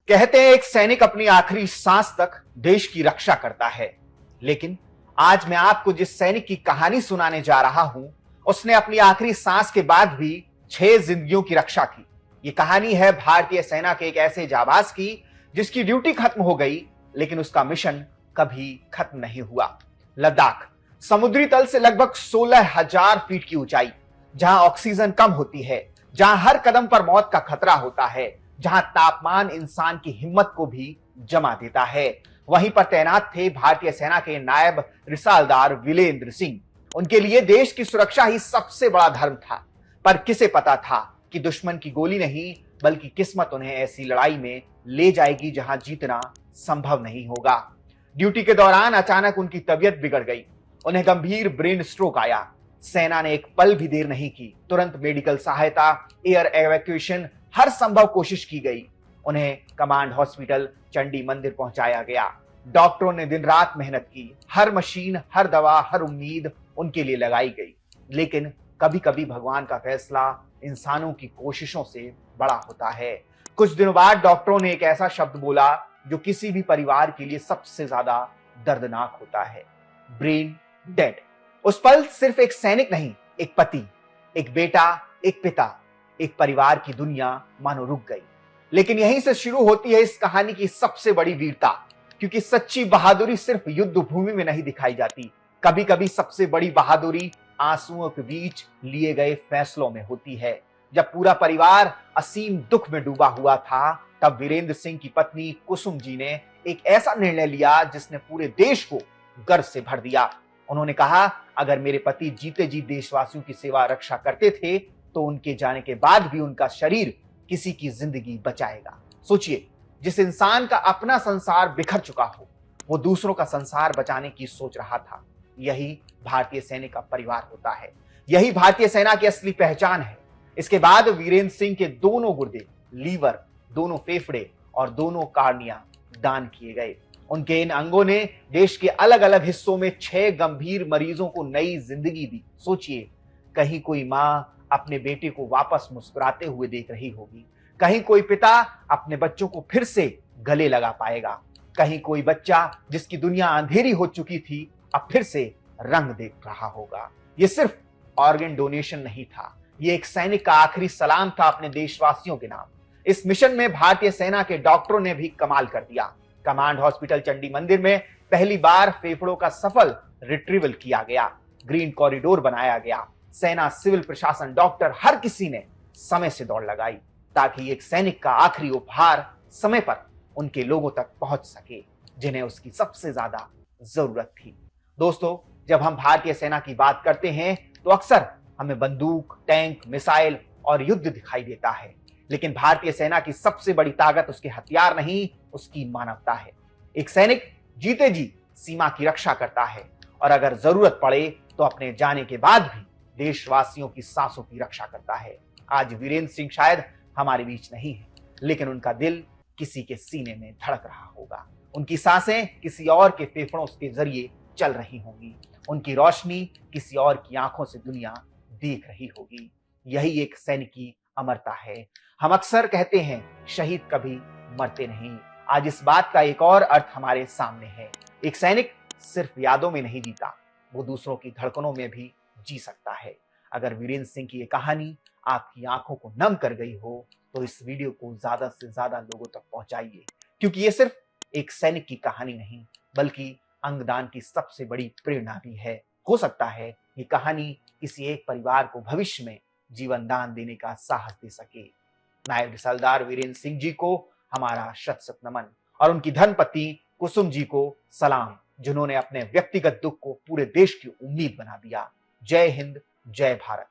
कहते हैं एक सैनिक अपनी आखिरी सांस तक देश की रक्षा करता है, लेकिन आज मैं आपको जिस सैनिक की कहानी सुनाने जा रहा हूं, उसने अपनी आखिरी सांस के बाद भी 6 जिंदगियों की रक्षा की। ये कहानी है भारतीय सेना के एक ऐसे जाबाज की जिसकी ड्यूटी खत्म हो गई, लेकिन उसका मिशन कभी खत्म नहीं हुआ। लद्दाख, समुद्री तल से लगभग 16,000 फीट की ऊंचाई, जहां ऑक्सीजन कम होती है, जहां हर कदम पर मौत का खतरा होता है, जहां तापमान इंसान की हिम्मत को भी जमा देता है, वहीं पर तैनात थे भारतीय सेना के नायब रिसालदार वीरेंद्र सिंह। उनके लिए देश की सुरक्षा ही सबसे बड़ा धर्म था। पर किसे पता था कि दुश्मन की गोली नहीं, बल्कि किस्मत उन्हें ऐसी लड़ाई में ले जाएगी जहां जीतना संभव नहीं होगा। ड्यूटी के दौरान अचानक उनकी तबीयत बिगड़ गई। उन्हें गंभीर ब्रेन स्ट्रोक आया। सेना ने एक पल भी देर नहीं की, तुरंत मेडिकल सहायता, एयर एवैक्यूएशन, हर संभव कोशिश की गई। उन्हें कमांड हॉस्पिटल चंडी मंदिर पहुंचाया गया। डॉक्टरों ने दिन रात मेहनत की, हर मशीन, हर दवा, हर उम्मीद उनके लिए लगाई गई। लेकिन कभी कभी भगवान का फैसला इंसानों की कोशिशों से बड़ा होता है। कुछ दिनों बाद डॉक्टरों ने एक ऐसा शब्द बोला जो किसी भी परिवार के लिए सबसे ज्यादा दर्दनाक होता है, ब्रेन डेड। उस पल सिर्फ एक सैनिक नहीं, एक पति, एक बेटा, एक पिता, एक परिवार की दुनिया मानो रुक गई। लेकिन यहीं से शुरू होती है इस कहानी की सबसे बड़ी वीरता, क्योंकि सच्ची बहादुरी सिर्फ युद्ध भूमि में नहीं दिखाई जाती। कभी कभी सबसे बड़ी बहादुरी आंसुओं के बीच लिए गए फैसलों में होती है। जब पूरा परिवार असीम दुख में डूबा हुआ था, तब वीरेंद्र सिंह की पत्नी कुसुम जी ने एक ऐसा निर्णय लिया जिसने पूरे देश को गर्व से भर दिया। उन्होंने कहा, अगर मेरे पति जीते जी देशवासियों की सेवा रक्षा करते थे, तो उनके जाने के बाद भी उनका शरीर किसी की जिंदगी बचाएगा। सोचिए, जिस इंसान का अपना संसार बिखर चुका हो, वो दूसरों का संसार बचाने की सोच रहा था। यही भारतीय सैनिक का परिवार होता है, यही भारतीय सेना की असली पहचान है। इसके बाद वीरेंद्र सिंह के दोनों गुर्दे, लीवर, दोनों फेफड़े और दोनों कार्निया दान किए गए। उनके इन अंगों ने देश के अलग अलग हिस्सों में 6 गंभीर मरीजों को नई जिंदगी दी। सोचिए, कहीं कोई मां अपने बेटे को वापस मुस्कुराते हुए देख रही होगी, कहीं कोई पिता अपने बच्चों को फिर से गले लगा पाएगा, कहीं कोई बच्चा जिसकी दुनिया अंधेरी हो चुकी थी अब फिर से रंग देख रहा होगा। ये सिर्फ ऑर्गन डोनेशन नहीं था, ये एक सैनिक का आखिरी सलाम था अपने देशवासियों के नाम। इस मिशन में भारतीय सेना के डॉक्टरों ने भी कमाल कर दिया। कमांड हॉस्पिटल चंडी मंदिर में पहली बार फेफड़ों का सफल रिट्रीवल किया गया, ग्रीन कॉरिडोर बनाया गया। सेना, सिविल प्रशासन, डॉक्टर, हर किसी ने समय से दौड़ लगाई ताकि एक सैनिक का आखिरी उपहार समय पर उनके लोगों तक पहुंच सके, जिन्हें उसकी सबसे ज्यादा जरूरत थी। दोस्तों, जब हम भारतीय सेना की बात करते हैं तो अक्सर हमें बंदूक, टैंक, मिसाइल और युद्ध दिखाई देता है, लेकिन भारतीय सेना की सबसे बड़ी ताकत उसके हथियार नहीं, उसकी मानवता है। एक सैनिक जीते जी सीमा की रक्षा करता है और अगर जरूरत पड़े तो अपने जाने के बाद भी देशवासियों की सांसों की रक्षा करता है। आज वीरेंद्र सिंह शायद हमारे बीच नहीं है, लेकिन उनका दिल किसी के सीने में धड़क रहा होगा। उनकी सांसें किसी और के फेफड़ों के जरिए चल रही होंगी, उनकी रोशनी किसी और की आंखों से दुनिया देख रही होगी। यही एक सैनिक की अमरता है। हम अक्सर कहते हैं शहीद कभी मरते नहीं। आज इस बात का एक और अर्थ हमारे सामने है। एक सैनिक सिर्फ यादों में नहीं जीता, वो दूसरों की धड़कनों में भी जी सकता है। अगर वीरेंद्र सिंह की ये कहानी आपकी आंखों को नम कर गई हो तो इस वीडियो को ज्यादा से ज्यादा लोगों तक पहुंचाइए, क्योंकि ये सिर्फ एक सैनिक की कहानी नहीं, बल्कि अंगदान की सबसे बड़ी प्रेरणा भी है। हो सकता है ये कहानी किसी एक परिवार को भविष्य में जीवन दान देने का साहस दे सके। नायब रिसालदार वीरेंद्र सिंह जी को हमारा शत शत नमन और उनकी धर्मपत्नी कुसुम जी को सलाम, जिन्होंने अपने व्यक्तिगत दुख को पूरे देश की उम्मीद बना दिया। जय हिंद, जय भारत।